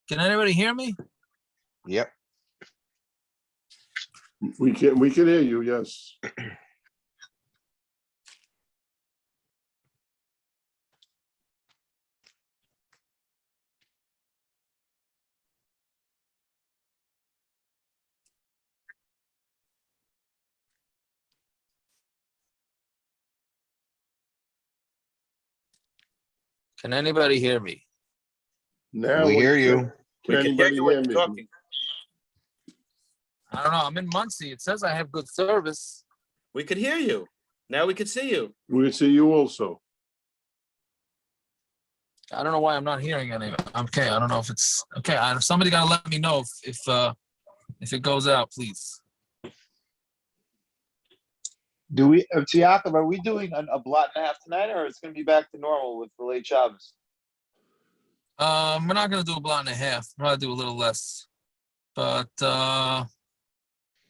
Can anybody hear me? Yep. We can hear you, yes. Can anybody hear me? Now We hear you. Can We can hear anybody you when hear you're me? talking. I don't know. I'm in Muncie. It says I have good service. We could hear you. Now we can see you. We can see you also. I don't know why I'm not hearing any. Okay, I don't know if it's okay. Somebody gotta let me know if it goes out, please. Do we, Tiakov, are we doing a blot and a half tonight, or it's going to be back to normal with the late Shabbos? We're not gonna do a blot and a half. Probably do a little less. But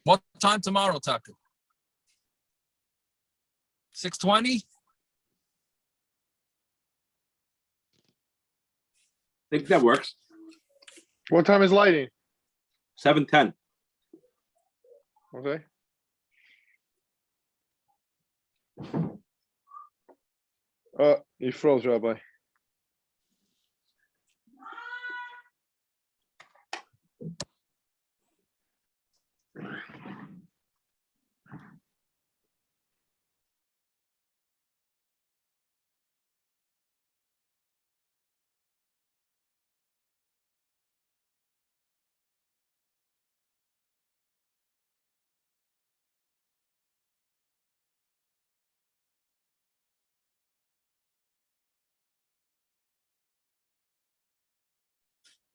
what time tomorrow, Tucker? 6:20? I think that works. What time is lighting? 7:10. Okay. You froze, Rabbi.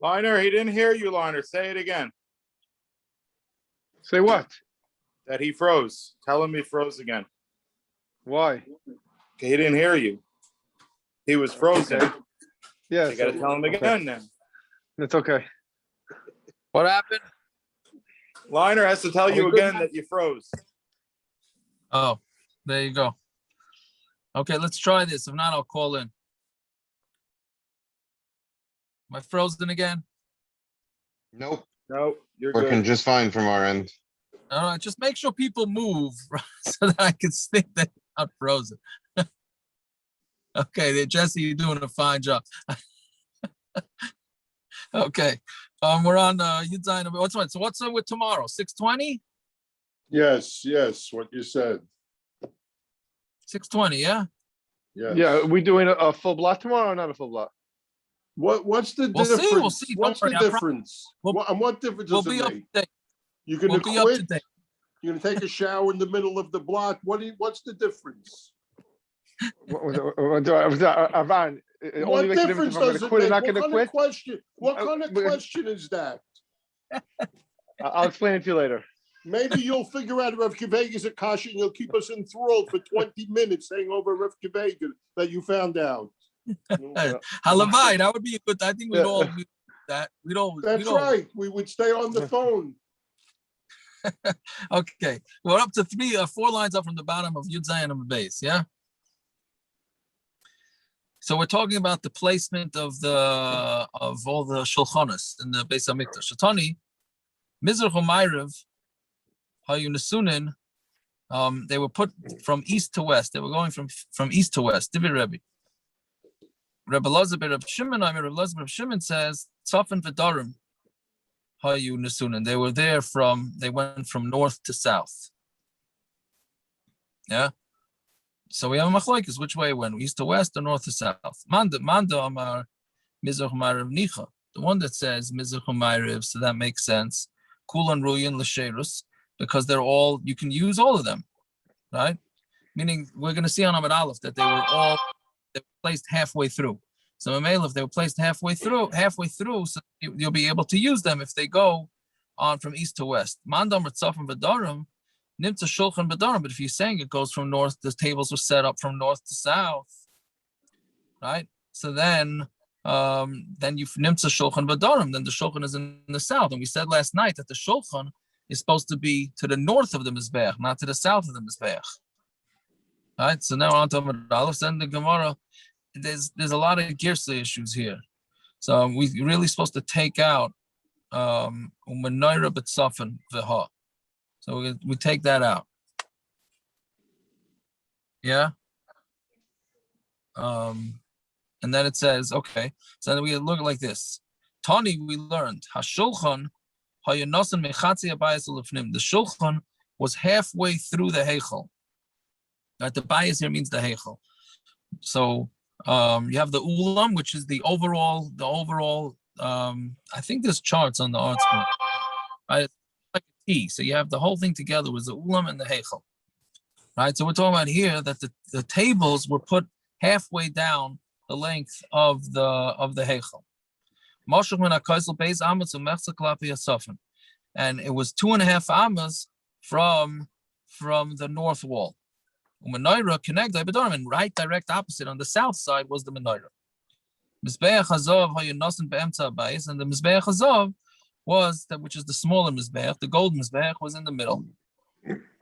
Liner, he didn't hear you, Liner. Say it again. Say what? That he froze. Tell him he froze again. Why? Okay, he didn't hear you. He was frozen. Okay. Yeah. You got to tell him again then. It's okay. What happened? Liner has to tell you again that you froze. Oh, there you go. Okay, let's try this. If not, I'll call in. Am I frozen again? Nope. No, you're Working good. just fine from our end. All right, just make sure people move so that I can think that I'm not frozen. Okay, Jesse, you're doing a fine job. Okay, we're on Yudzayin. So what's up with tomorrow? 6:20? Yes, what you said. 6:20, yeah. Yes. Yeah, are we doing a full blot tomorrow or not a full blot? What's the We'll see, difference? we'll see. Don't What's the worry, I promise. difference? We'll- What difference We'll does be it up make? to date. You're gonna We'll be up to quit? date. You're gonna take a shower in the middle of the block? What's the difference? Avan, What only makes a difference difference if I'm going does to it quit or make? not What going to kind quit. of question? What kind of but- question is that? I'll explain it to you later. Maybe you'll figure out Rev Kivega's Akashi and you'll keep us enthralled for 20 minutes saying over Rev Kivega that you found out. Halavai, that would be a good. I think we'd all do that. We don't. That's right. We would stay on the phone. Okay, we're up to 4 lines up from the bottom of Yud Zayin on the base. Yeah. So we're talking about the placement of all the shulchanos in the Beis Hamikdash. Shatani, Mizrach U'Ma'ariv, Hayunasunin, they were put from east to west. They were going from east to west. Divi Rebbe. Rebbe Elazar ben Reb Shimon, Rebbe Elazar ben Reb Shimon says, Tzafin v'Darim, Hayunasunin. They were there they went from north to south. Yeah. So we have a machlokes, which way it went, east to west or north to south. Manda Amar Mizrach U'Ma'ariv Nicha. The one that says Mizrach U'Ma'ariv, so that makes sense. Kulan Ruyin L'Sherus, because you can use all of them, right? Meaning we're going to see on Amud Aleph that they were placed halfway through. So if they were placed halfway through, so you'll be able to use them if they go on from east to west. Mandam Ritzafim V'Darim, Nimtza Shulchan B'Darim, but if you're saying it goes from north, the tables were set up from north to south, right? So then you Nimtza Shulchan B'Darim, then the Shulchan is in the south. And we said last night that the Shulchan is supposed to be to the north of the Mizbeach, not to the south of the Mizbeach. All right, so now on to Amud Aleph, then the Gemara, there's a lot of Girsa issues here. So we really supposed to take out Menora b'tzafen v'ha. So we take that out. Yeah. And then it says, okay. So then we look like this. Tani, we learned hashulchan hayanosan mechatzi abayis ulefnim. The shulchan was halfway through the heichel. The bias here means the heichel. So you have the ulam, which is the overall. I think there's charts on the art screen. Right, it's like a T. So you have the whole thing together with the ulam and the heichel. Right. So we're talking about here that the tables were put halfway down the length of the heichel. And it was 2.5 amas from the north wall. Menora connected, and right direct opposite on the south side was the menorah. Mizbeach Hazov hayanosan be'emtza abayis, and the Mizbeach Hazov was that, which is the smaller Mizbeach, the gold Mizbeach was in the middle,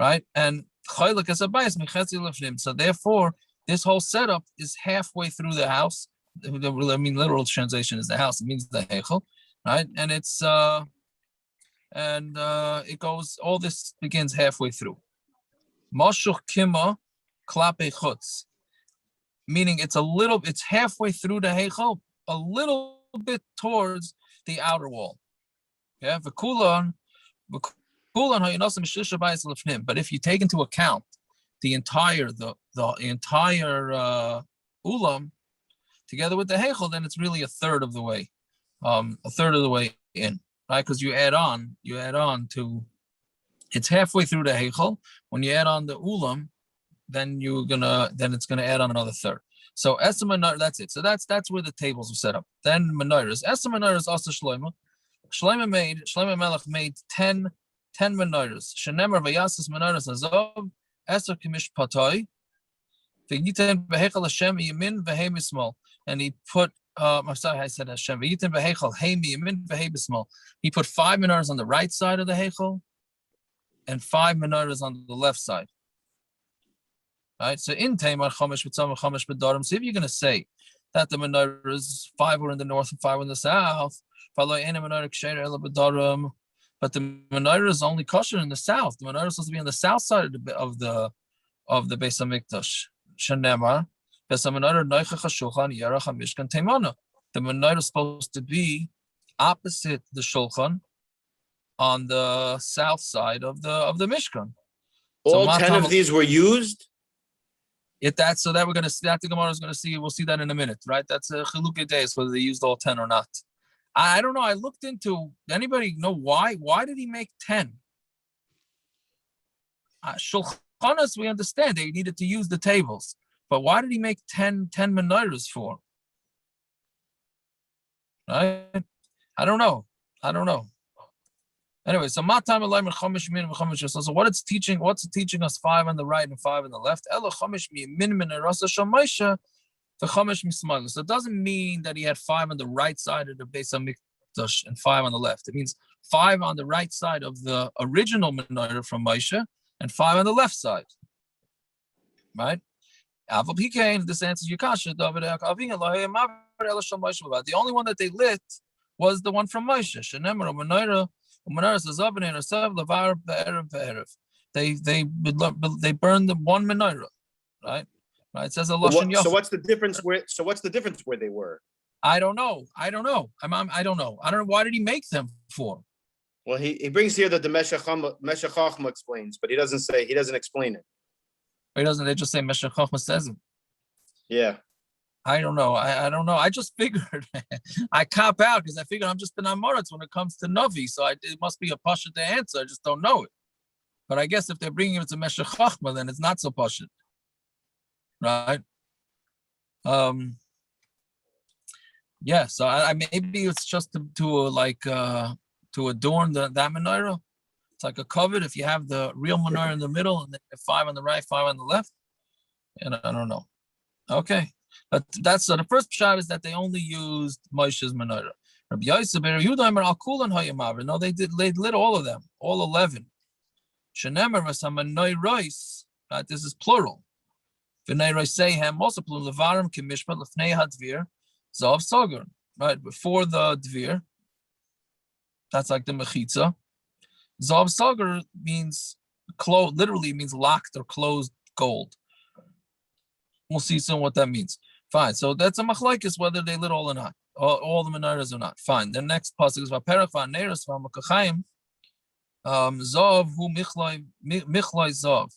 right? And chaylik as abayis mechetzi lefnim. So therefore, this whole setup is halfway through the house. I mean, literal translation is the house. It means the heichel, right? And it's it goes. All this begins halfway through. Moshuch kima klape chutz, meaning it's halfway through the heichel, a little bit towards the outer wall. Yeah, v'kulan hayanosim shlisha bayis lefnim. But if you take into account the entire ulam together with the heichel, then it's really a third of the way in, right? Because you add on to, it's halfway through the heichel. When you add on the ulam, then it's gonna add on another third. So Esa Menora, that's it. So that's where the tables are set up. Then menorahs. Esa Menora also Shlomo. Shlomo Hamelech made 10 menorahs. Shenemer vayasas menorahs azov Esa kimish patoi. V'yitem behechel Hashem yamin v'hei mismol. And he put, I'm sorry, I said Hashem. V'yitem behechel hei yamin v'hei mismol. He put 5 menorahs on the right side of the heichel and 5 menorahs on the left side. Right, so in Tamar Chomesh B'Tzam Chomesh B'Darim. So if you're going to say that the menorahs 5 were in the north and 5 were in the south, but the menorah is only kosher in the south. The menorah is supposed to be on the south side of the Beis Hamikdash. Shenemar Beis Menorah Noichach HaShulchan Yarach HaMishkan Teimana. The menorah is supposed to be opposite the shulchan on the south side of the Mishkan. All 10 of these were used? So that we're going to see, that the Gemara is going to see, we'll see that in a minute, right? That's a chilukei deis, whether they used all 10 or not. I don't know. I looked into, anybody know why? Why did he make 10? Shulchanos, we understand they needed to use the tables, but why did he make 10 menorahs for? Right? I don't know. Anyway, so matam alayim chomish min v'chomish. So what's it teaching us 5 on the right and 5 on the left? Ela chomish min menorahs shamayisha v'chomish mismail. So it doesn't mean that he had 5 on the right side of the Beis Hamikdash and 5 on the left. It means 5 on the right side of the original menorah from Moshe and 5 on the left side. Right? This answers your kasha. The only one that they lit was the one from Moshe. Shenemar menorah. They burned the one menorah, right? It says a lashon yafet. So what's the difference where they were? I don't know. I don't know. Why did he make them for? Well, he brings here that the Meshech Chochma explains, but he doesn't explain it. He doesn't. They just say Meshech Chochma says it. Yeah. I don't know. I don't know. I just figured I cop out because I figured I'm just an Amoritz when it comes to Navi. So it must be a Pasha to answer. I just don't know it. But I guess if they're bringing it to Meshech Chochma, then it's not so Pasha. Right? Yeah. So I maybe it's just to adorn that menorah. It's like a covet. If you have the real menorah in the middle and then 5 on the right, 5 on the left. And I don't know. Okay. But that's so the first pshat is that they only used Moshe's menorah. Rabbi Yosef ben Yehuda al kulan hayamaver. No, they lit all of them, all 11. Shenemer v'samanoros. Right, this is plural. V'neiros sehem also plural levarim kimishpat lefnei hadvir zav sogun. right before the dvir. That's like the mechitza. Zav sagar means closed, literally means locked or closed gold. We'll see soon what that means. Fine. So that's a machlokes whether they lit all or not. All the menorahs or not. Fine. The next pasuk is vaperach va'neros va'makachayim. Zav hu michloi zav,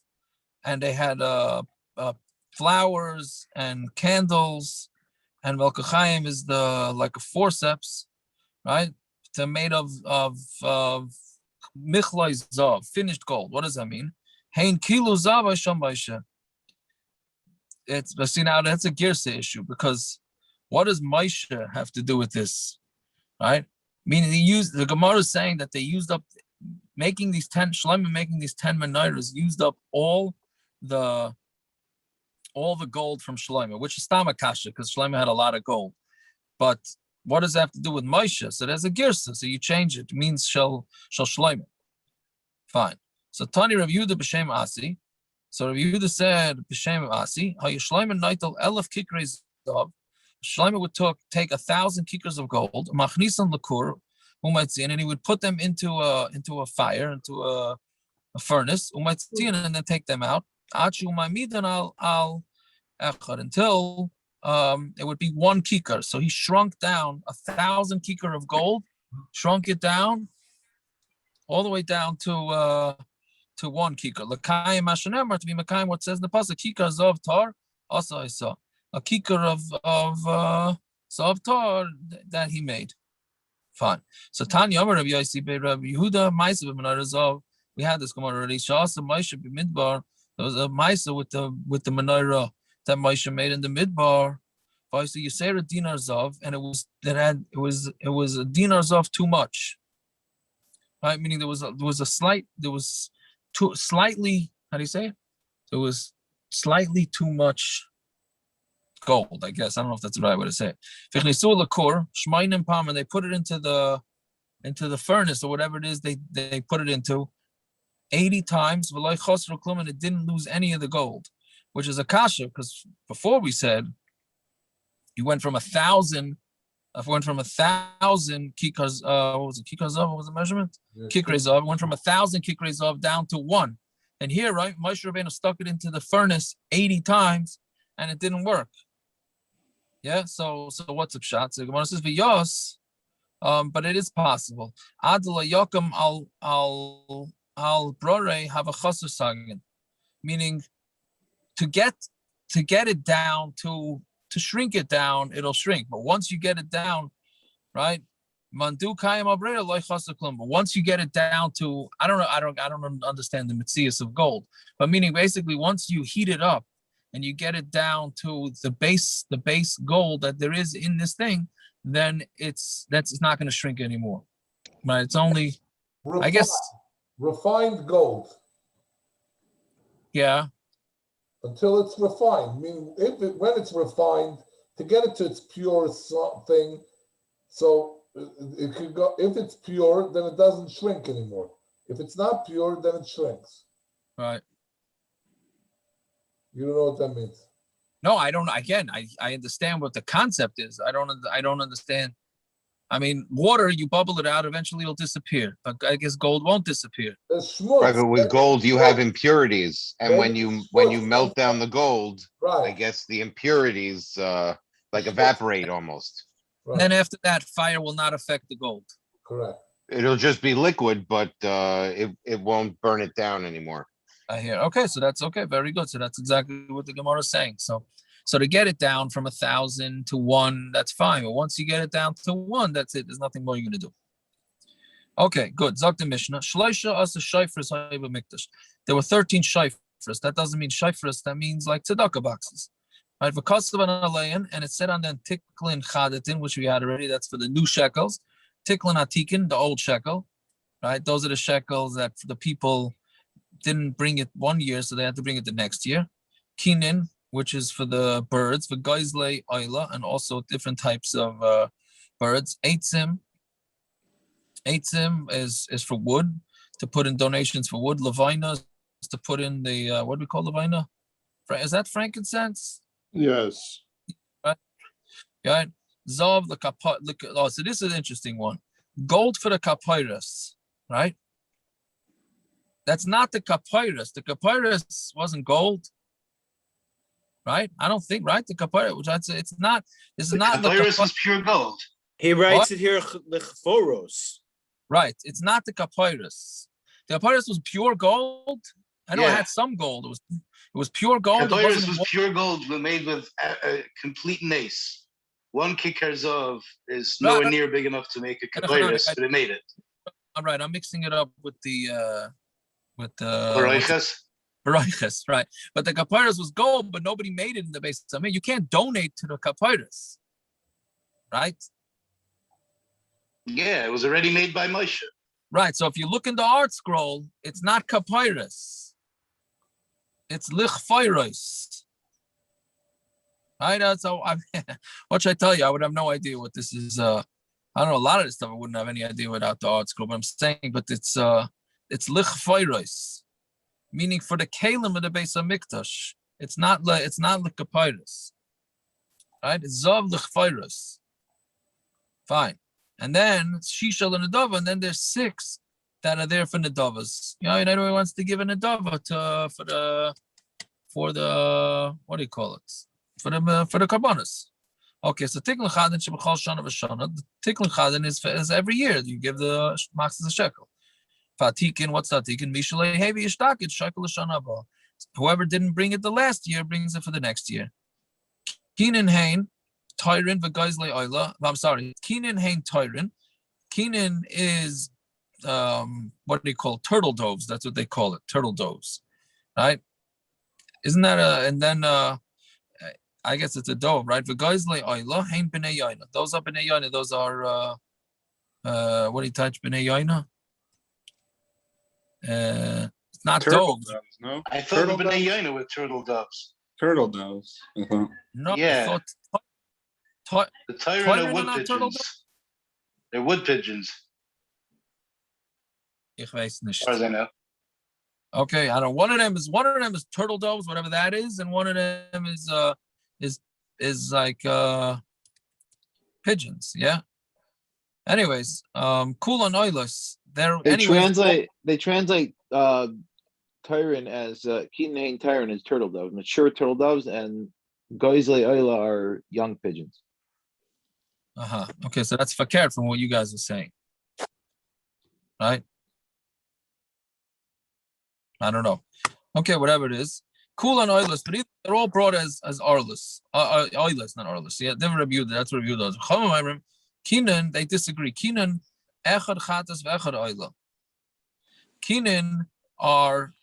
and they had flowers and candles, and velkachayim is the like a forceps, right? They're made of michloi zav, finished gold. What does that mean? Hein kilu zav hasham b'isha. But see, now that's a girsa issue, because what does Moshe have to do with this, right? Meaning the Gemara is saying that they used up making these 10 menorahs, used up all the gold from Shlomo, which is Stamakasha, because Shlomo had a lot of gold. But what does that have to do with Moshe? So there's a girsa, so you change it. It means shel Shlomo. Fine. So Tani Rav Yehuda b'shem Asi. So Rav Yehuda said b'shem Asi, how Shlomo naitel 1,000 kikrei zav. Shlomo would take 1,000 kikras of gold, machnisan lakur, and he would put them into a fire, into a furnace, and then take them out. Until it would be 1 kikar. So he shrunk down 1,000 kikar of gold, shrunk it down all the way down to 1 kikar. L'kayim mashanemar, to be makayim what says in the pasuk, kikar zav tar, also I saw a kikar of zav tar that he made. Fine. So Tanya Amar Rabbi Yossi be Rabbi Yehuda Ma'aser b'menorah zav. We had this Gemara already. Sha'asa Moshe b'midbar. There was a Ma'aser with the menorah that Moshe made in the midbar. So you say a dinar zav, and it was a dinar zav too much. Right? Meaning there was slightly. How do you say it? There was slightly too much gold, I guess. I don't know if that's the right way to say it. And they put it into the furnace or whatever it is they put it into 80 times, and it didn't lose any of the gold, which is a kasha, because before we said you went from 1,000 kikars, what was it, kikars of, what was the measurement? Kikrei of, went from 1,000 kikrei of down to 1. And here, right, Moshe Rabbeinu stuck it into the furnace 80 times and it didn't work. Yeah, so what's up, shot? So Gemara says v'yos, but it is possible. Adla yokum al brore have a chaser sagin, meaning to get it down, to shrink it down, it'll shrink. But once you get it down, right? Mandu kayim abrera loy chaser klum. But once you get it down to, I don't understand the mitzias of gold, but meaning basically once you heat it up and you get it down to the base gold that there is in this thing, then it's not going to shrink anymore. Right? It's only, I guess, refined gold. Yeah. Until it's refined. Meaning, when it's refined, to get it to its pure thing, so it could go. If it's pure, then it doesn't shrink anymore. If it's not pure, then it shrinks. Right. You don't know what that means. No, I don't. Again, I understand what the concept is. I don't understand. I mean, water, you bubble it out, eventually it'll disappear. But I guess gold won't disappear. Right, but with gold, you have impurities, and when you melt down the gold, I guess the impurities like evaporate almost. Right. Then after that, fire will not affect the gold. Correct. It'll just be liquid, but it won't burn it down anymore. I hear. Okay, so that's okay. Very good. So that's exactly what the Gemara is saying. So to get it down from 1,000 to 1, that's fine. But once you get it down to 1, that's it. There's nothing more you're going to do. Okay, good. Zok the Mishna. Shloisha asa shayfres ha'Beis Hamikdash. There were 13 shayfres. That doesn't mean shayfres. That means like tzedakah boxes. Right? And it said on them tiklin chadatin, which we had already. That's for the new shekels. Tiklin atikin, the old shekel. Right? Those are the shekels that the people didn't bring it 1 year, so they had to bring it the next year. Kinin, which is for the birds, for Geizle, Oila, and also different types of birds. Eitzim is for wood, to put in donations for wood. Levona is to put in the, what do we call levona? Is that frankincense? Yes. Right. Zov the kapot. Oh, so this is an interesting one. Gold for the kapyrus, right? That's not the kapyrus. The kapyrus wasn't gold, right? I don't think, right? The kapyrus, which I'd say it's not. This is not the Papyrus was pure gold. He writes What? it here, leforos. right. It's not the kapyrus. The papyrus was pure gold. I know it Yeah. had some gold. It was pure gold. It Papyrus wasn't was pure gold, but made with a complete nace. One kikkar zov is Right. nowhere near big enough to make a papyrus, but it made it. all right. I'm mixing it up with the Baroichas? Baroichas, right? But the kapyrus was gold, but nobody made it in the base. I mean, you can't donate to the kapyrus, right? Yeah, it was already made by Moshe. Right. So if you look in the art scroll, it's not papyrus. It's lichphyros. Right. So what should I tell you? I would have no idea what this is. I don't know. A lot of this stuff I wouldn't have any idea without the art scroll. But I'm saying, but it's lichphyros, meaning for the kalim of the Beis Hamikdash. It's not papyrus. Right. It's zav lichphyros. Fine. And then Shishal and Nadava, and then there's 6 that are there for Nadavas. You know, and everyone wants to give a Nadava for the what do you call it? For the korbanos. Okay, so Tikkun Chadin Shebachal Shana V'Shana. The Tikkun Chadin is every year. You give the maxes a shekel. Fatikin, what's that? Tikkun Mishalei Hevi Ishtakit Shekel Shana Ba. Whoever didn't bring it the last year brings it for the next year. Kinin Hain. Tyron v'Geizlei Oila. I'm sorry, kinin hain Tyron. Kinin is what do they call turtle doves? That's what they call it, turtle doves, right? Isn't that and then I guess it's a dove, right? V'Geizlei Oila hain b'nei yaina. Those are b'nei yaina. Those are what do you touch b'nei yaina? It's not Turtle doves. doves, no? I thought Turtle the B'nai doves? Yaina with turtle doves. Turtle doves. I thought. No, Yeah. The Tyron Tyron are are wood not turtle pigeons. They're wood pigeons, Ich weiß nicht. as far as I know. Okay, I don't know. One of them is turtle doves, whatever that is, and one of them is like pigeons. Yeah. Anyways, cool on Olos. They translate Tyron as kinin Tyron as turtle doves, mature turtle doves, and Geizlei Oila are young pigeons. Okay, so that's fakir from what you guys are saying, right? I don't know. Okay, whatever it is. Cool on Olos, but they're all brought as Olos. Olos, not Olos. Yeah, they were reviewed. That's what reviewed those. Kinin, they disagree. Kinin, echad chatas ve'echad Oila. Kinin are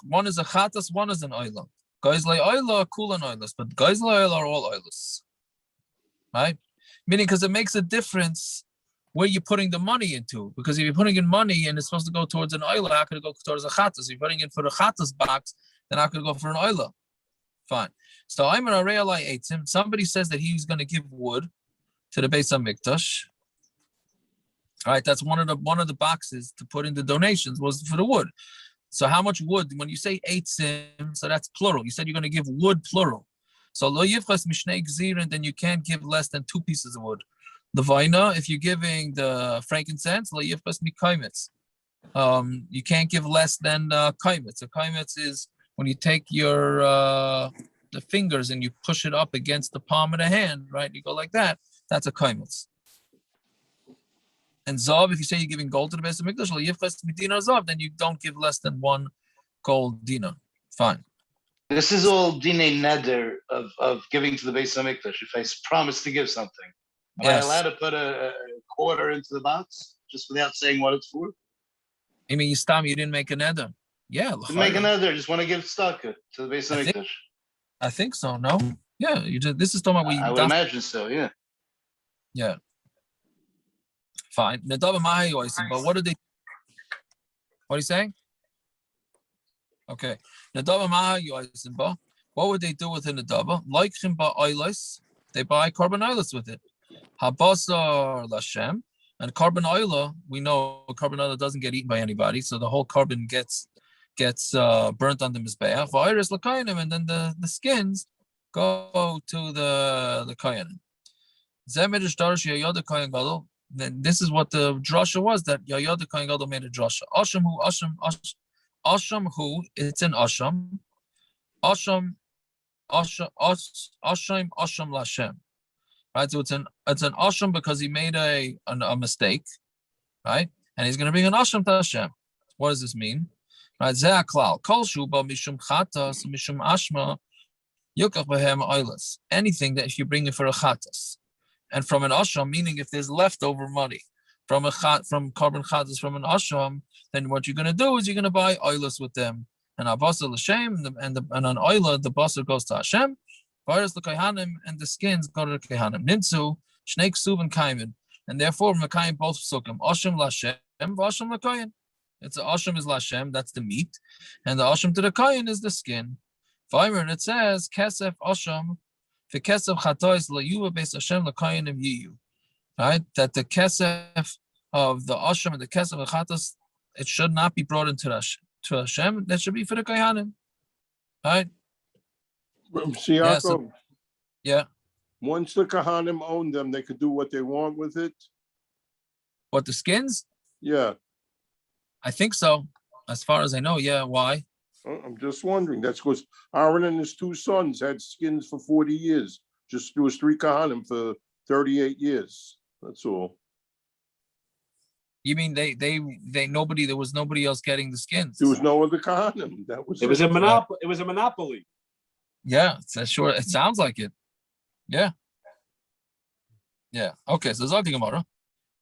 one is a chatas, one is an Oila. Geizlei Oila, cool on Olos, but Geizlei Oila are all Olos, right? Meaning, because it makes a difference where you're putting the money into. Because if you're putting in money and it's supposed to go towards an Oila, how could it go towards a chatas? If you're putting in for the chatas box, then how could it go for an Oila? Fine. So I'm an Arei Eitzim. Somebody says that he's going to give wood to the Beis Hamikdash. All right, that's one of the boxes to put in the donations was for the wood. So how much wood? When you say eitzim, so that's plural. You said you're going to give wood plural. So lo yivchas mishnei gzirin, then you can't give less than 2 pieces of wood. Levona, if you're giving the frankincense, lo yivchas mikaimitz. You can't give less than kaimitz. A kaimitz is when you take your the fingers and you push it up against the palm of the hand, right? You go like that. That's a kaimitz. And Zav, if you say you're giving gold to the Beis Hamikdash, then you don't give less than 1 gold dinar. Fine. This is all dinei neder of giving to the Beis Hamikdash. If I promise to give something, am I allowed to put a quarter into the box just without saying what it's for? I mean, you didn't make a neder. Yeah. To make a neder, just want to give staka to the Beis Hamikdash. I think so. No. Yeah. You did. This is talking about what you. I would imagine so. Yeah. Yeah. Fine. But what are they? What are you saying? Okay. What would they do with the Nadava? Like Chimba Oilos, they buy korban Oilos with it. Habasar Lashem, and korban Oila, we know korban Oila doesn't get eaten by anybody, so the whole korban gets burnt on the Mizbeach. Virus Lakainim, and then the skins go to the Kohanim. Zemedish Darish Yayada Kohen Gadol. Then this is what the drasha was, that Yayada Kohen Gadol made a drasha. Asham who it's an Asham. Asham Lashem. Right, so it's an Asham because he made a mistake, right? And he's going to bring an Asham to Hashem. What does this mean? Right, Zeh Klal Kol Shuba Mishum Chatas Mishum Ashma Yukach Behem Olos. Anything that if you bring it for a Chatas, and from an Asham, meaning if there's leftover money from korban Chatas from an Asham, then what you're going to do is you're going to buy Olos with them. And Abasa L'Shem, and on Oila, the Basar goes to Hashem. Virus the kohanim, and the skins go to the kohanim. Nintzu, Shnei Ksuv and Kaimin. And therefore, Makayim both Sukkim. Asham Lashem, Vasham Lakoyin. It's a Asham is Lashem, that's the meat. And the Asham to the Koyin is the skin. Vaymer, and it says, Kesef Asham, Fikesef Chatois Layuva Beis Hashem Lakoyin Im Yiyu. Right? That the Kesef of the Asham and the Kesef of Chatos, it should not be brought into Hashem. That should be for the kohanim. Right? Yeah. Once the kohanim own them, they could do what they want with it. What, the skins? Yeah. I think so. As far as I know, yeah. Why? I'm just wondering. That's because Aaron and his two sons had skins for 40 years. Just there was 3 kohanim for 38 years. That's all. You mean they nobody, there was nobody else getting the skins? There was no other kohanim. That was It was a monopoly. It was a monopoly. Yeah, it's sure. It sounds like it. Yeah. Yeah. Okay. So Zog Gemara.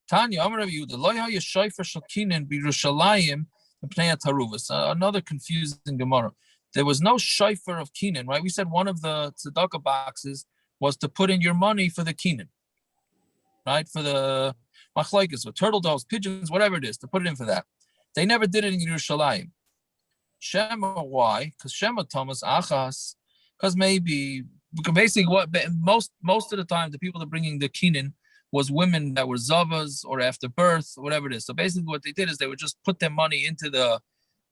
Tanya Amar Rabbi Yehuda Lo Haya Shayfer Shel Kinin B'Yerushalayim B'Pnei HaTaruvos. Another confusing Gemara. There was no shayfer of kinin, right? We said one of the tzedakah boxes was to put in your money for the kinin, right? For the Machlokes, or turtle doves, pigeons, whatever it is, to put it in for that. They never did it in Yerushalayim. Shema, why? Because Shema Thomas Achas. Because basically what most of the time the people that are bringing the kinin was women that were zavas or after birth, whatever it is. So basically what they did is they would just put their money into the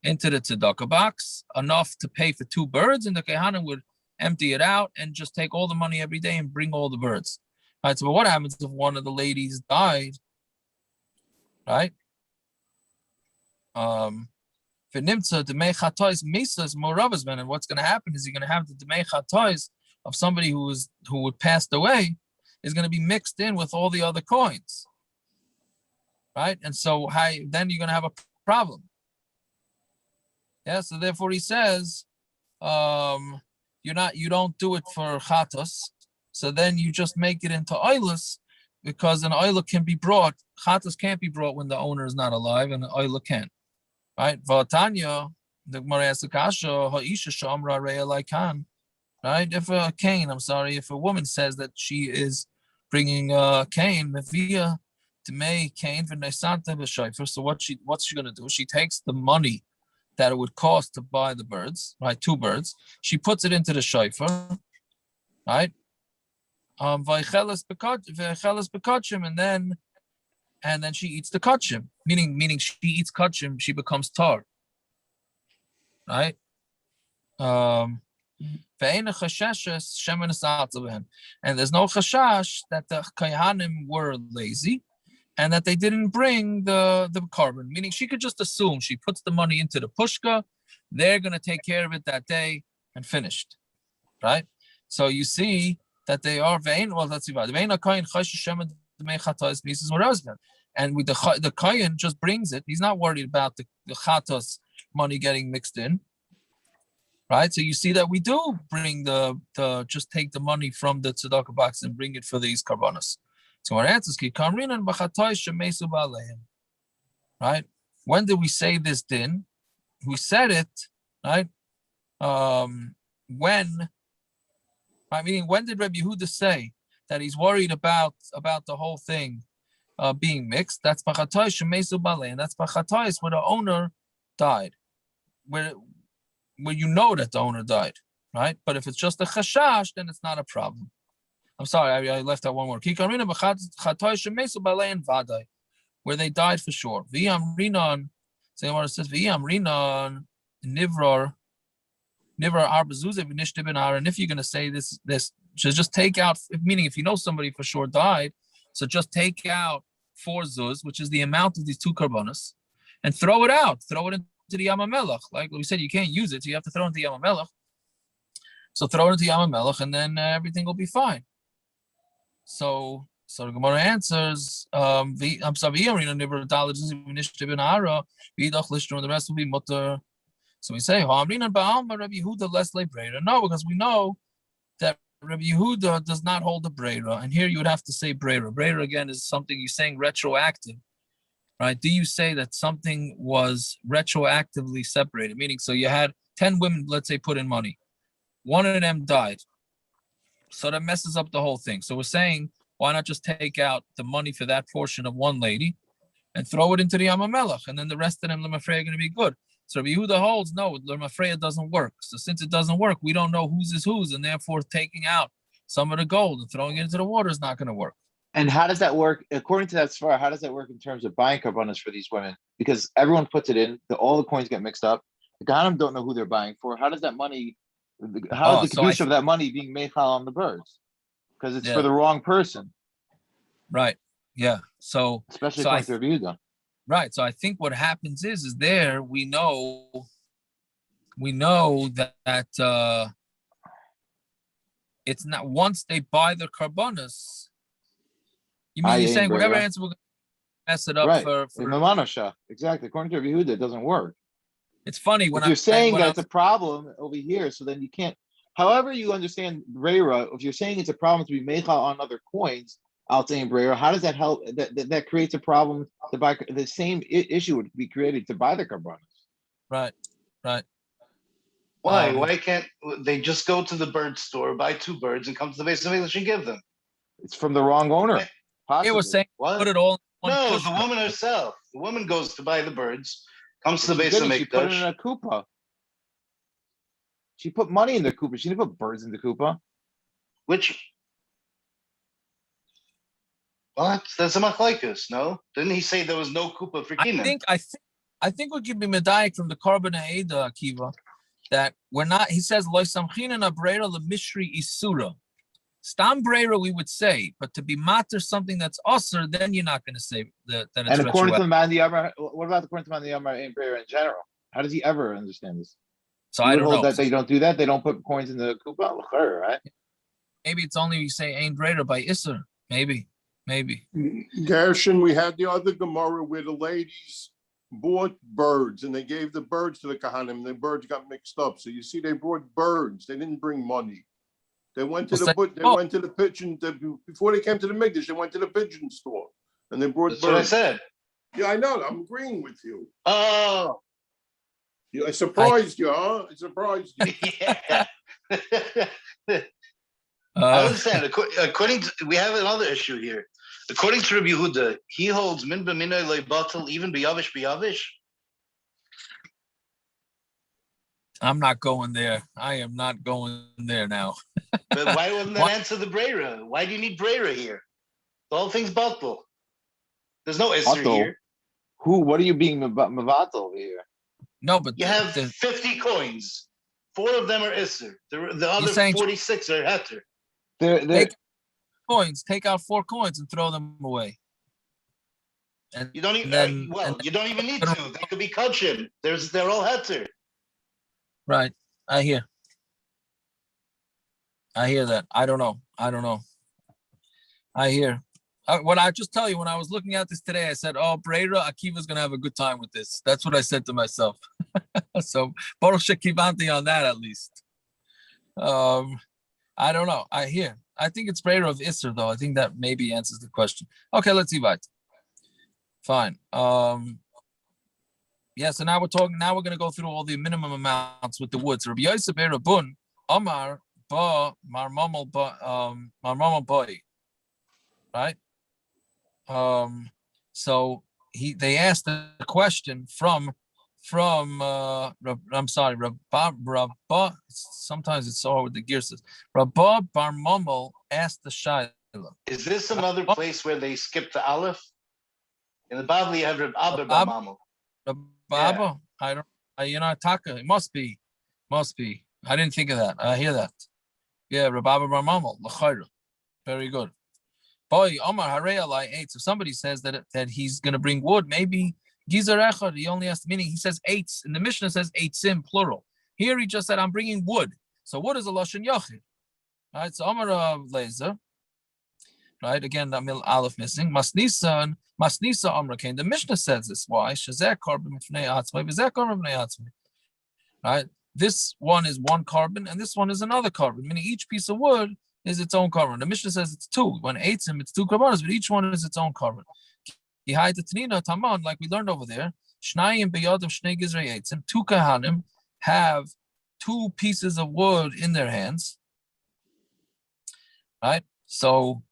tzedakah box, enough to pay for 2 birds, and the kohanim would empty it out and just take all the money every day and bring all the birds. All right, so what happens if one of the ladies died? Right? And what's going to happen is you're going to have the demei chatois of somebody who would passed away is going to be mixed in with all the other coins, right? And so then you're going to have a problem. Yeah. So therefore, he says, you don't do it for chatos. So then you just make it into oilus, because an oila can be brought. Chatos can't be brought when the owner is not alive, and an oila can. Right? V'atanya, the Gemara asks the kasha, ha'isha shamra reya laikan. Right? If a woman says that she is bringing kain, mevia demei kain v'neisanta b'shayfer. So what's she going to do? She takes the money that it would cost to buy the birds, right? 2 birds. She puts it into the shayfer, right? V'chelas bekachim, and then she eats the kachim, meaning she eats kachim, she becomes tar, right? And there's no chashash that the kohanim were lazy and that they didn't bring the korban, meaning she could just assume she puts the money into the pushka, they're going to take care of it that day and finished, right? So you see that they are vain. Well, that's about and with the kohen just brings it. He's not worried about the chatos money getting mixed in, right? So you see that we do bring the just take the money from the tzedakah box and bring it for these korbanos. So our answer is right? When did we say this din? We said it, right? When did Rabbi Yehuda say that he's worried about the whole thing being mixed? That's b'chatayis shemesu balein. That's b'chatayis where the owner died, where you know that the owner died, right? But if it's just a chashash, then it's not a problem. I'm sorry, I left out one word. Kikarina b'chatayis shemesu balein vaday, where they died for sure. V'yam rinon. So what it says, v'yam rinon nivrar. And if you're going to say this So just take out, meaning if you know somebody for sure died, so just take out 4 zuz, which is the amount of these 2 korbanos, and throw it out. Throw it into the Yam HaMelech. Like we said, you can't use it, so you have to throw it into Yam HaMelech. So throw it into Yam HaMelech, and then everything will be fine. So the Gemara answers, the rest will be mutter. So we say, no, because we know that Rabbi Yehuda does not hold the breira. And here you would have to say breira. Breira, again, is something you're saying retroactive, right? Do you say that something was retroactively separated? Meaning, so you had 10 women, let's say, put in money. One of them died. So that messes up the whole thing. So we're saying, why not just take out the money for that portion of one lady and throw it into the Yam HaMelech, and then the rest of them, Lemafreya, are going to be good. So Rabbi Yehuda holds, no, Lemafreya doesn't work. So since it doesn't work, we don't know whose is whose, and therefore taking out some of the gold and throwing it into the water is not going to work. And how does that work? According to that svara, how does that work in terms of buying korbanos for these women? Because everyone puts it in, all the coins get mixed up. The kohanim don't know who they're buying for. How does that money, how is the kedusha of that money being meichal on the birds? Because it's for the wrong person. Right. Yeah. So especially according to Rabbi Yehuda. Right. So I think what happens is there we know that it's not once they buy the korbanos. You mean you're saying whatever answer we're going to mess it up right. for Menorah. Exactly. According to Rabbi Yehuda, it doesn't work. It's funny when you're saying that's a problem over here, so then you can't. However, you understand Breira, if you're saying it's a problem to be meichal on other coins, out saying Breira, how does that help? That creates a problem to buy the same issue would be created to buy the korbanos. Right. Why? Why can't they just go to the bird store, buy 2 birds, and come to the Beis Hamikdash and give them? It's from the wrong owner. It was saying put it all in one. No, the woman herself. The woman goes to buy the birds, comes to the Beis Hamikdash. She put it in a kupa. She put money in the kupa. She didn't put birds in the kupa. Which? What? That's a Machlokes, no? Didn't he say there was no kupa for kinin? I think we could be medayik from the korban ha'eda, Akiva, that we're not. He says lo samchina breira lemishri isura. Stam breira we would say, but to be matter something that's usher, then you're not going to say that it's. And according to the man the Yamar, what about according to the man the Yamar in breira in general? How does he ever understand this? So I don't know that they don't do that. They don't put coins in the kupa, right? Maybe it's only you say ain breira by isser. Maybe. Gershon, we had the other Gemara where the ladies bought birds and they gave the birds to the kohanim and the birds got mixed up. So you see, they brought birds. They didn't bring money. They went to went to the pigeon before they came to the Mikdash. They went to the pigeon store and they brought birds. That's what I said. Yeah, I know. I'm agreeing with you. Oh, yeah, I surprised you, huh? I surprised you. Yeah. I understand. According to, we have another issue here. According to Rabbi Yehuda, he holds min b'minay loy batal even b'yavish. I'm not going there. I am not going there now. But why wouldn't that answer the breira? Why do you need breira here? The whole thing's batal. There's no isser here. What are you being mavatal over here? No, but you have 50 coins. 4 of them are isser. The other 46 are heter. Take out 4 coins and throw them away. And you don't even. You don't even need to. They could be kachim. They're all heter. Right. I hear that. I don't know. I hear. What I just tell you, when I was looking at this today, I said, "Oh, Breira, Akiva's gonna have a good time with this." That's what I said to myself. So Baruch Shekivanti on that at least. I don't know. I hear. I think it's Breira of Isser though. I think that maybe answers the question. Okay, let's see. Fine. Yeah. So now we're talking. Now we're gonna go through all the minimum amounts with the woods. Rabbi Yosef Berabun Omar ba marmamal boy. Right. So they asked the question from I'm sorry, Rabba. Sometimes it's all with the gears. Rabba Bar Mummel asked the Shaila. Is this another place where they skip the Aleph? In the Bible, you have Rabba Bar Mummel. Rabba, I don't. Taka. It must be. I didn't think of that. I hear that. Yeah, Rababa Bar Mamal, l'chayra. Very good. Boy, Omar Harei Alai eight. So somebody says that he's going to bring wood. Maybe Gizar Echad. He only has the meaning. He says eights. In the Mishnah says eitzim plural. Here he just said I'm bringing wood. So wood is a lashon yachid. Right. So Omar Lezer. Right. Again, that mil aleph missing. Masnisa Omra came. The Mishnah says this. Why? Shazek korban mifnei atzmai. V'zek korban mifnei atzmai. Right. This one is one korban, and this one is another korban. Meaning each piece of wood is its own korban. The Mishnah says it's two. When eitzim, it's two korbanos, but each one is its own korban. Like we learned over there, two kohanim have two pieces of wood in their hands. Right? So,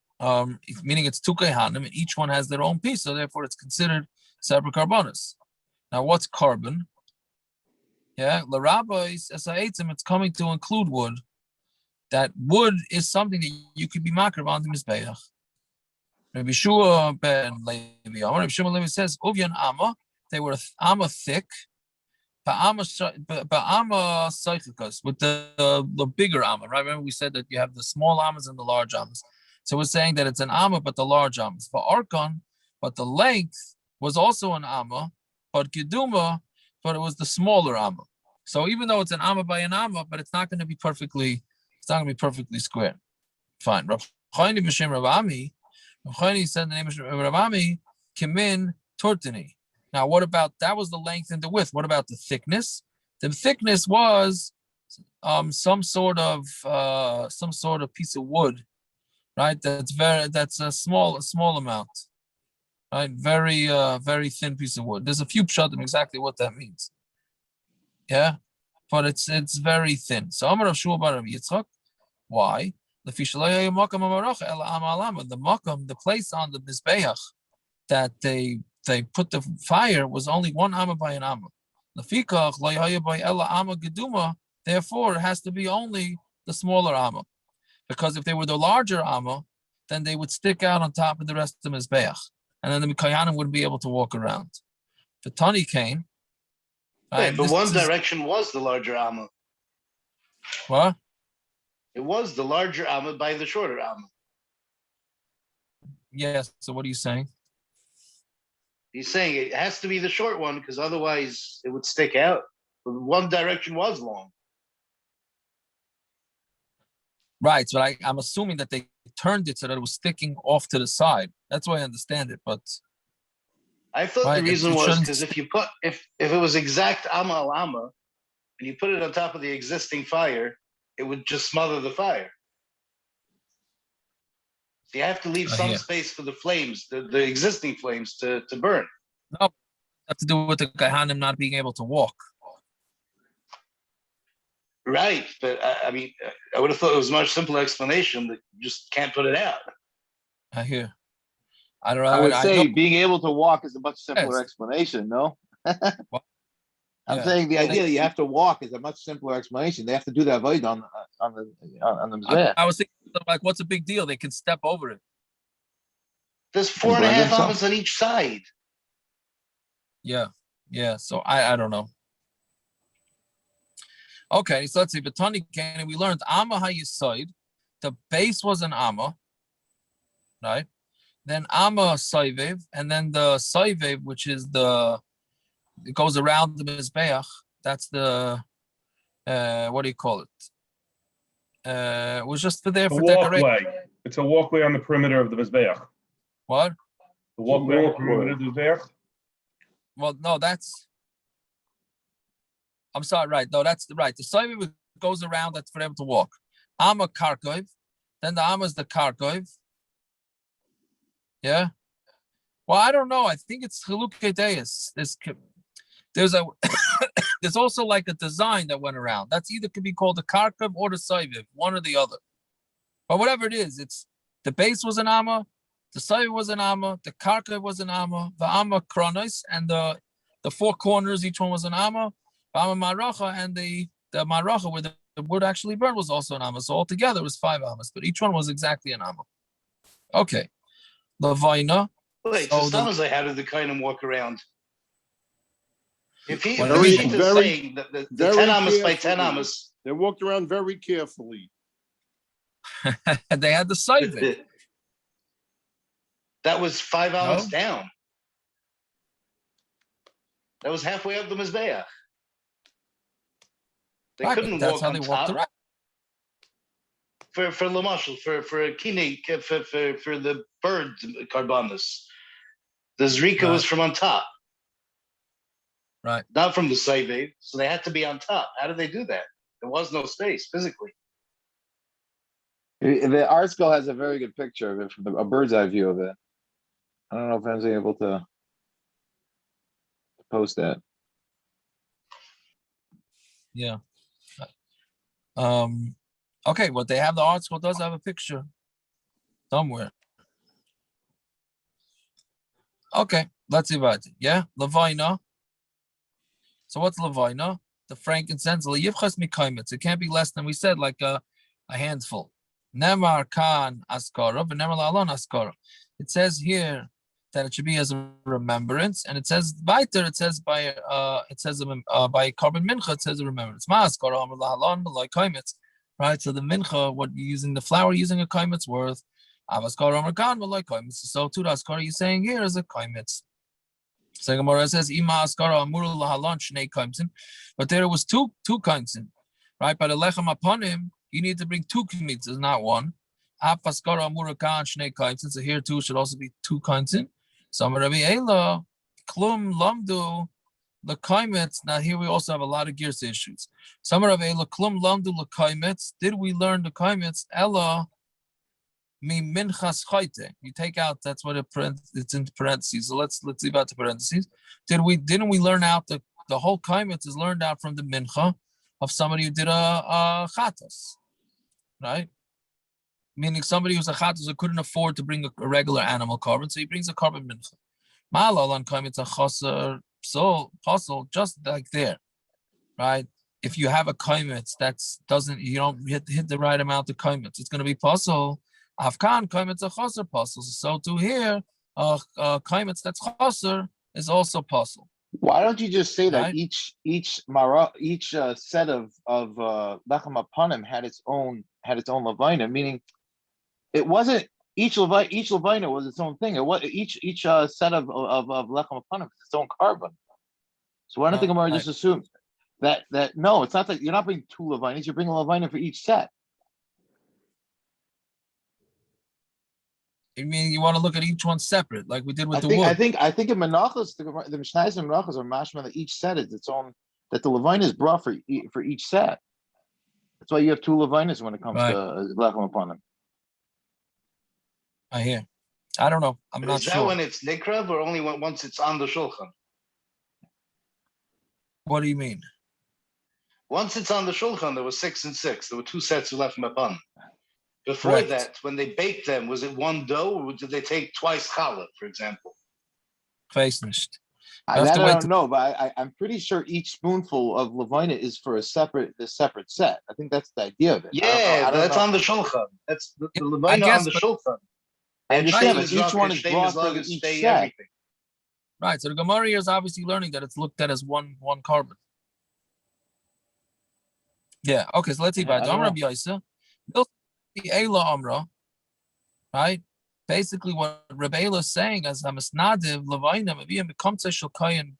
meaning it's two kohanim, and each one has their own piece, so therefore it's considered separate korbanos. Now, what's korban? Yeah, l'rabbis as eitzim, it's coming to include wood. That wood is something that you could be makar on the mizbeach. Rabbi Shua ben Levi, Rabbi Shua Levi says, "Uvyan amma, they were amma thick, amma seichikas with the bigger amma." Right? Remember we said that you have the small ammas and the large ammas. So we're saying that it's an amma, but the large ammas. For arkon, but the length was also an amma, but geduma, but it was the smaller amma. So even though it's an amma by an amma, but it's not going to be perfectly. It's not going to be perfectly square. Fine. Rav Chaini b'shem Rav Ami. Rav Chaini said the name of Rav Ami, kinin tortini. Now, what about that? Was the length and the width? What about the thickness? The thickness was some sort of piece of wood, right? That's a small amount, right? Very thin piece of wood. There's a few pshatim exactly what that means. Yeah. But it's very thin. So Amar Rav Shua bar Rav Yitzchak. Why? The makam, the place on the mizbeach that they put the fire was only one amma by an amma. Therefore, it has to be only the smaller amma, because if they were the larger amma, then they would stick out on top of the rest of the mizbeach, and then the kohanim wouldn't be able to walk around. The Tani came. Right, but one direction was the larger amma. What? It was the larger amma by the shorter amma. Yes. So what are you saying? He's saying it has to be the short one because otherwise it would stick out. But one direction was long. Right. So I'm assuming that they turned it so that it was sticking off to the side. That's why I understand it. But I thought the reason was because if it was exact amma al amma and you put it on top of the existing fire, it would just smother the fire. So you have to leave some space for the flames, the existing flames to burn. No, it has to do with the kohanim not being able to walk. Right, but I mean, I would have thought it was a much simpler explanation that you just can't put it out. I hear. I don't know. I would say being able to walk is a much simpler explanation, no? I'm saying the idea that you have to walk is a much simpler explanation. They have to do that void on the mizbeach. I was thinking, like, what's a big deal? They can step over it. There's 4.5 ammas on each side. Yeah. So I don't know. Okay, so let's see. Batani came and we learned amma hayisod. The base was an amma, right? Then amma soivev, and then the soivev, which is it goes around the mizbeach. That's the what do you call it? It was just for decoration. It's a walkway on the perimeter of the mizbeach. What? The walkway on the perimeter of the mizbeach. Well, no, that's. I'm sorry, right? No, that's right. The soivev goes around. That's for them to walk. Amma karkov, then the amma is the karkov. Yeah. Well, I don't know. I think it's Chalukei Deis. There's also like a design that went around. That's either could be called the karkav or the soiviv, one or the other. But whatever it is, it's the base was an amma, the soiviv was an amma, the karkav was an amma, the amma kronos, and the four corners, each one was an amma, the amma maracha, and the maracha where the wood actually burned was also an amma. So altogether it was 5 ammas, but each one was exactly an amma. Okay. Levona. Wait, so how did the kohanim walk around? If he's saying that the 10 ammas by 10 ammas, they walked around very carefully. They had the sivik. That was 5 hours No? down. That was halfway up the Mizbeach. They Right, couldn't that's walk how on they walked top. around. For Lamashal, for a kinin, for the bird korbanos. The Zrika was Right. from on top. Right. Not from the side, so they had to be on top. How did they do that? There was no space physically. The article has a very good picture of it from a bird's eye view of it. I don't know if anyone's able to post that. Yeah. Okay, well, they have the article does have a picture somewhere. Okay, let's see about it. Yeah, levona. So what's levona? The frankincense. It can't be less than we said, like a handful. Nemar kan askara, but nemar la'alon askara. It says here that it should be as a remembrance, and it says weiter. It says by korban mincha. It says a remembrance. Ma askara amar la'alon b'loy kaimetz. Right. So the mincha, what you're using the flour, using a kaimetz worth. Avaskara amar kan b'loy kaimetz. So to the askara you're saying here is a kaimetz. So Gemara says ima askara amur lahalon shnei kaimtzin, but there was two kaimtzin, right? By the lechem upon him, you need to bring 2 kmitzas, not one. Afaskara amur kan shnei kaimtzin. So here too should also be 2 kaimtzin. So Rabbi Ela klum lamdu the kaimetz. Now here we also have a lot of gears issues. Some Rabbi Ela klum lamdu the kaimetz. Did we learn the kaimetz? Ela mi minchas chayte. You take out, that's what it's in parentheses. So let's see about the parentheses. Didn't we learn out the whole kaimetz is learned out from the mincha of somebody who did a chatas, right? Meaning somebody who's a chatas who couldn't afford to bring a regular animal korban, so he brings a korban mincha. Ma'alal on kaimetz a chaser, so possible just like there, right? If you have a kaimetz you don't hit the right amount of kaimetz, it's going to be possible. Afkan kaimetz a chaser possible. So to here, kaimetz that's chaser is also possible. Why don't you just say that Right. each set of lechem apanim had its own levina, meaning it wasn't each levina was its own thing. It was each set of lechem apanim is its own korban. So why don't the Gemara just assume that no, it's not that you're not bringing 2 levinas, you're bringing a levina for each set. I mean, you want to look at each one separate, like we did with the wood. I think in menorahs, the Mishnahs and menorahs are mashma that each set is its own, that the levina is brought for each set. That's why you have 2 levinas when it comes to lechem apanim. I hear. I don't know. I'm not Is that sure. when it's nikrav or only once it's on the shulchan? What do you mean? Once it's on the shulchan, there was 6 and 6. There were 2 sets of lechem apanim. Before Right. that, when they baked them, was it one dough or did they take twice challah, for example? Face nicht. That I don't know, but I'm pretty sure each spoonful of levina is for a separate set. I think that's the idea of it. Yeah, I don't that's know. on the shulchan. That's the I levina guess, on the but- shulchan. I understand, And but each one is brought for each set. everything. Right. So the Gemara here is obviously learning that it's looked at as one korban. Yeah. Okay. So let's see about I Amr don't Rabbi Yosef. Eila Amra. Right. Basically, what Rabbi Ela is saying as Hamasnadiv Levina Maviyam becomes a Shulkayan.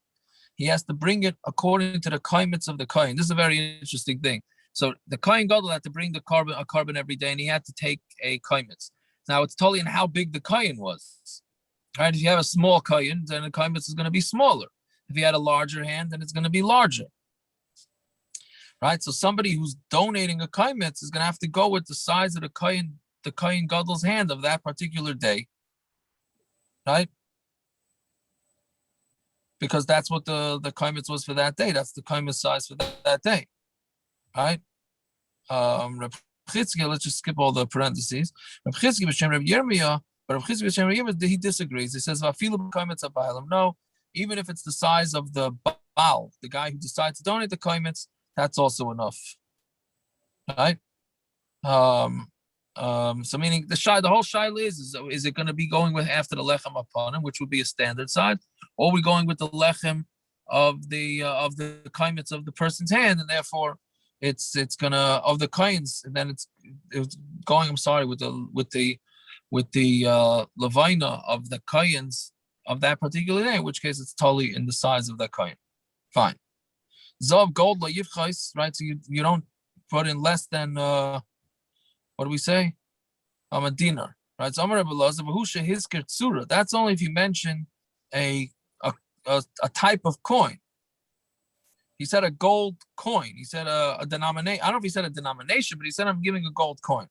He has to bring it according to the kaimetz of the kain. This is a very interesting thing. So the kain gadol had to bring a korban every day, and he had to take a kaimetz. Now it's totally in how big the kain was. Right? If you have a small kain, then the kaimetz is going to be smaller. If you had a larger hand, then it's going to be larger. Right? So somebody who's donating a kaimetz is going to have to go with the size of the kain gadol's hand of that particular day. Right? Because that's what the kaimetz was for that day. That's the kaimetz size for that day. Right? Reb Chizkiah, let's just skip all the parentheses. Reb Chizkiah b'shem Reb Yirmiyah, but Reb Chizkiah b'shem Reb Yirmiyah, he disagrees. He says, "Vafilu b'kaimetz abaylam." No, even if it's the size of the baal, the guy who decides to donate the kaimetz, that's also enough. Right? So meaning the whole shaila is it going to be going with after the lechem upon him, which would be a standard size, or are we going with the lechem of the kaimetz of the person's hand, and therefore it's gonna of the coins, and then it's going. I'm sorry, with the levona of the coins of that particular day, in which case it's totally in the size of the coin. Fine. Zav gold la yivchais, right? So you don't put in less than what do we say? A dinar, right? So that's only if you mention a type of coin. He said a gold coin. He said a denomination. I don't know if he said a denomination, but he said I'm giving a gold coin.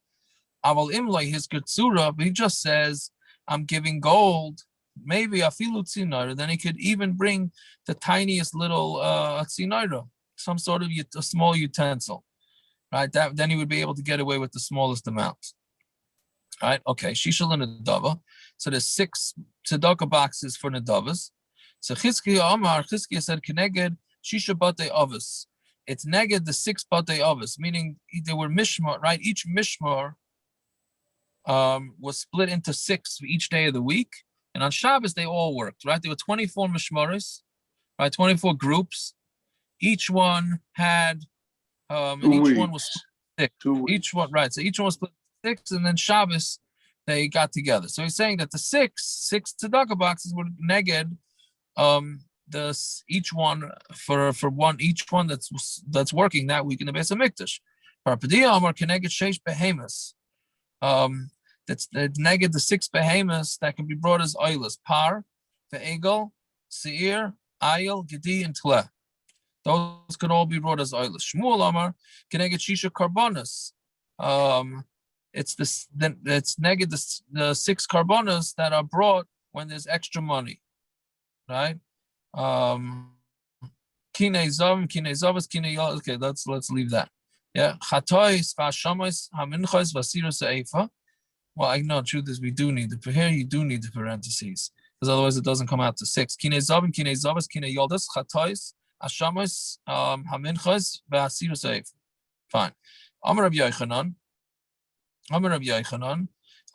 Aval imlay his kertsura, but he just says I'm giving gold. Maybe a filu tzinaira. Then he could even bring the tiniest little tzinaira, some sort of a small utensil, right? Then he would be able to get away with the smallest amount. Right? Okay. Shishal and Nadava. So there's 6 tzedakah boxes for Nadavas. So Chizkiya said Keneged Shisha Batei Avos. It's neged the 6 Batei Avos, meaning they were mishmar, right? Each mishmar was split into 6 for each day of the week. And on Shabbos, they all worked, right? There were 24 mishmaris, right? 24 groups. Each one had, and each one was split 6. Each one, right? So each one was split 6, and then Shabbos, they got together. So he's saying that the six tzedakah boxes were neged, each one for one, each one that's working that week in the Beis Hamikdash. That's neged the 6 behemoths that can be brought as oilers: par, ve'egel, seir, ayil, gedi, and tle. Those could all be brought as oilers. Shmuel Amar keneged shisha korbanos. It's neged the 6 korbanos that are brought when there's extra money, right? Okay, let's leave that. Yeah, chatois, vashamois, haminchos, vasiros eifa. Well, I know, truth is we do need the here. You do need the parentheses because otherwise it doesn't come out to 6. Kine zavim, kine zavas, kine yoldas, chatois, ashamos, haminchos, vasiros eifa. Fine. Amar Rabbi Yochanan,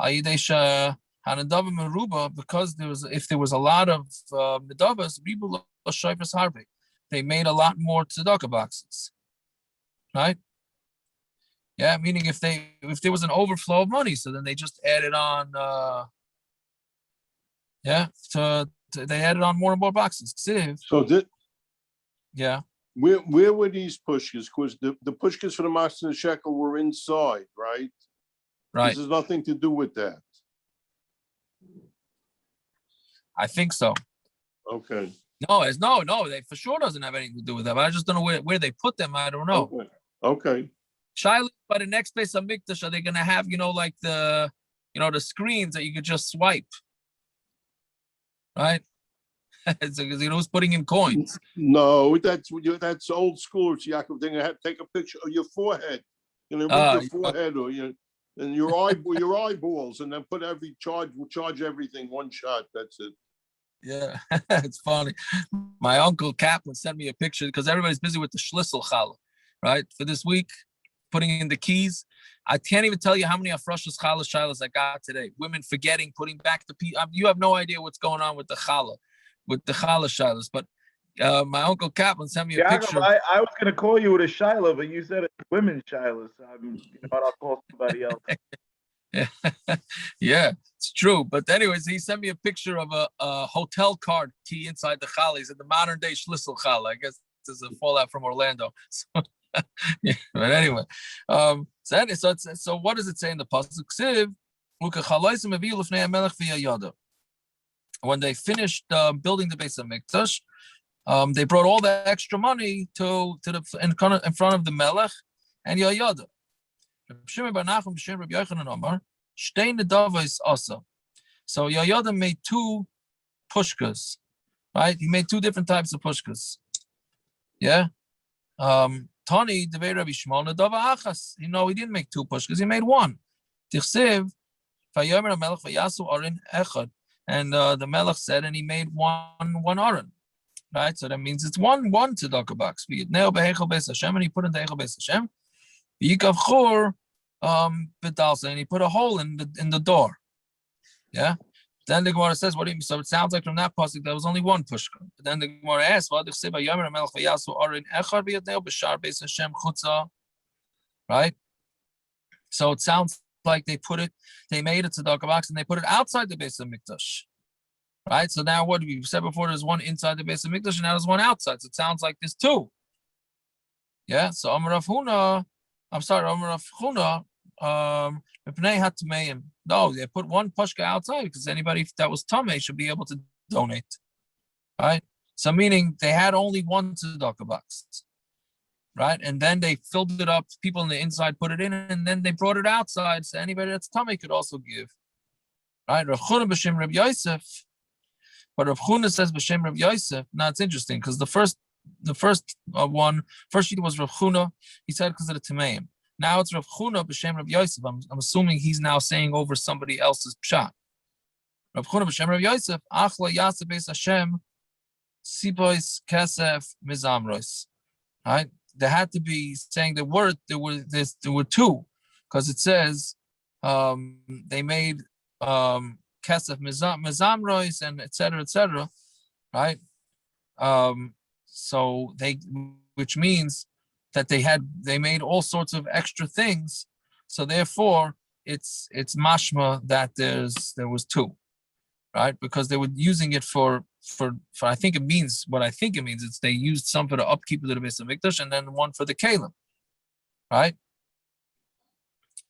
Ayidesha Hanadava Meruba, because if there was a lot of Nadavas, Ribul Shayfas Harbe, they made a lot more tzedakah boxes, right? Yeah, meaning if there was an overflow of money, so then they just added on, they added on more and more boxes. Yeah. Where were these pushkas? Because the pushkas for the Mashna and Shekel were inside, right? Right. This has nothing to do with that. I think so. Okay. No, they for sure doesn't have anything to do with that. But I just don't know where they put them. I don't know. Okay. Shiloh, by the next Beis Hamikdash, are they going to have, like the screens that you could just swipe, right? Because who's putting in coins? No, that's old school. It's Yaakov. They're gonna have to take a picture of your forehead. Move your forehead or and your eyeballs, and then put charge everything one shot. That's it. Yeah, it's funny. My uncle Kaplan sent me a picture because everybody's busy with the Schlissel challah, right? For this week, putting in the keys. I can't even tell you how many afrashas challah shilas I got today. Women forgetting, putting back the piece. You have no idea what's going on with the challah shilas. But my uncle Kaplan sent me a picture. I was going to call you with a shilah, but you said it's women's shilah. So I'll call somebody else. Yeah, it's true. But anyways, he sent me a picture of a hotel card key inside the challah. He said the modern day Schlissel challah. I guess this is a fallout from Orlando. So, yeah, but anyway, so what does it say in the pasuk? When they finished building the Beis Hamikdash, they brought all the extra money to the in front of the Melech and Yoyada. So Yoyada made 2 pushkas, right? He made 2 different types of pushkas. Yeah. Tani Devei Rabbi Shmuel Nadava Achas. He didn't make 2 pushkas. He made 1. Tichsev Vayomer HaMelech Vayasu Arin Echad. And the Melech said, and he made one aron, right? So that means it's one tzedakah box. And he put in the Eichel Beis Hashem. Yikav Chor B'dalsa, and he put a hole in the door. Yeah. Then the Gemara says, "What do you mean?" So it sounds like from that pasuk there was only 1 pushka. But then the Gemara asks, "What if say by Yomer HaMelech Vayasu Arin Echad B'Yadnei B'Shar Beis Hashem Chutza right? So it sounds like they made a tzedakah box and they put it outside the Beis Hamikdash, right? So now what we said before, there's one inside the Beis Hamikdash and now there's one outside. So it sounds like there's two. Yeah. So Amar Rav Huna, no, they put one pushka outside because anybody that was tamei should be able to donate, right? So meaning they had only one tzedakah box, right? And then they filled it up. People on the inside put it in, and then they brought it outside, so anybody that's tamei could also give, right? Rav Chuna b'shem Reb Yosef, but Rav Chuna says b'shem Reb Yosef. Now it's interesting because the first sheet was Rav Chuna. He said because of the tameim. Now it's Rav Chuna b'shem Reb Yosef. I'm assuming he's now saying over somebody else's pshat. Rav Chuna b'shem Reb Yosef. Achla yaseh beis Hashem sibois kesef mizamros. Right? There had to be saying there were two, because it says they made kesef mizamros and etc. Right? So which means that they made all sorts of extra things. So therefore, it's mashma that there was two, right? Because they were using it for I think it means what I think it means. It's they used some for the upkeep of the Beis Hamikdash and then one for the kalim, right?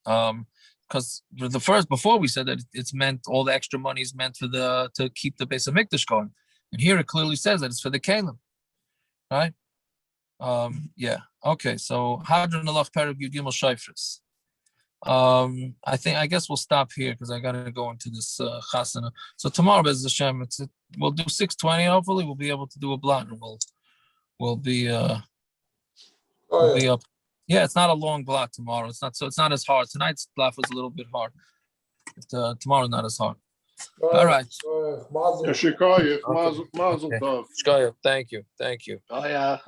Because the first before we said that it's meant all the extra money is meant to keep the Beis Hamikdash going, and here it clearly says that it's for the kalim, right? Yeah. Okay. So Hadron Alach Perek Yud Gimel Shayfris. I guess we'll stop here because I gotta go into this chasana. So tomorrow, Be'ez Hashem, we'll do 6:20. Hopefully, we'll be able to do a blot, and we'll be up. Yeah, it's not a long blot tomorrow. It's not as hard. Tonight's blot was a little bit hard. But, tomorrow's not as hard. All right. Shikoyach, mazel tov. Shkoyach, thank you. Oh yeah.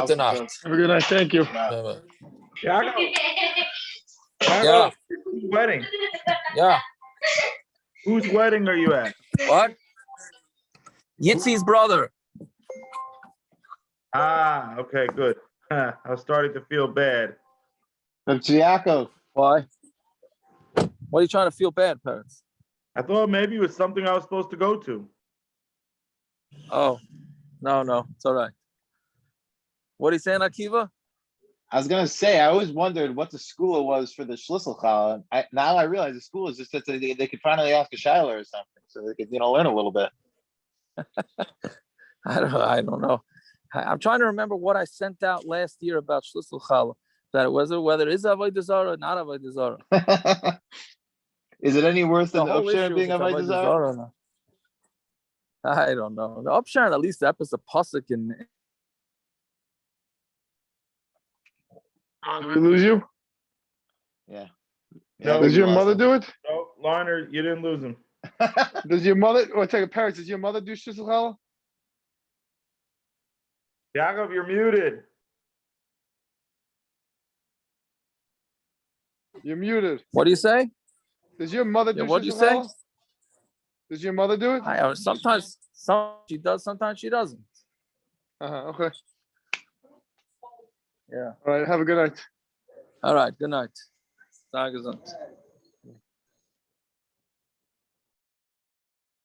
Good night. Have a good night. Thank you. Bye-bye. Yeah. Whose wedding? Yeah. Whose wedding are you at? What? Yitzi's brother. Ah, okay, good. I was starting to feel bad. Yaakov. Why? What are you trying to feel bad, parents? I thought maybe it was something I was supposed to go to. Oh, no, it's all right. What are you saying, Akiva? I was gonna say, I always wondered what the school was for the Shlisel Chala. Now I realize the school is just that they could finally ask a Shiloh or something, so they could learn a little bit. I don't know. I'm trying to remember what I sent out last year about Shlisel Chala. That it was whether it is Avodah Zarah or not Avodah Zarah. Is it any worse than the whole Upshare issue being is Avodah Zarah? no? I don't know. The Upshare, at least that was a pasuk in. Did we lose you? Yeah. No, Does your mother do it? No, Larner, you didn't lose him. Does your mother, or take a parent, does your mother do Shlisel Chala? Yaakov, you're muted. You're muted. What do you say? Does your mother do What do you Shlisel say? Chala? Does your mother do it? Sometimes she does, sometimes she doesn't. Okay. Yeah. All right. Have a good night. All right. Good night. Tag gesund.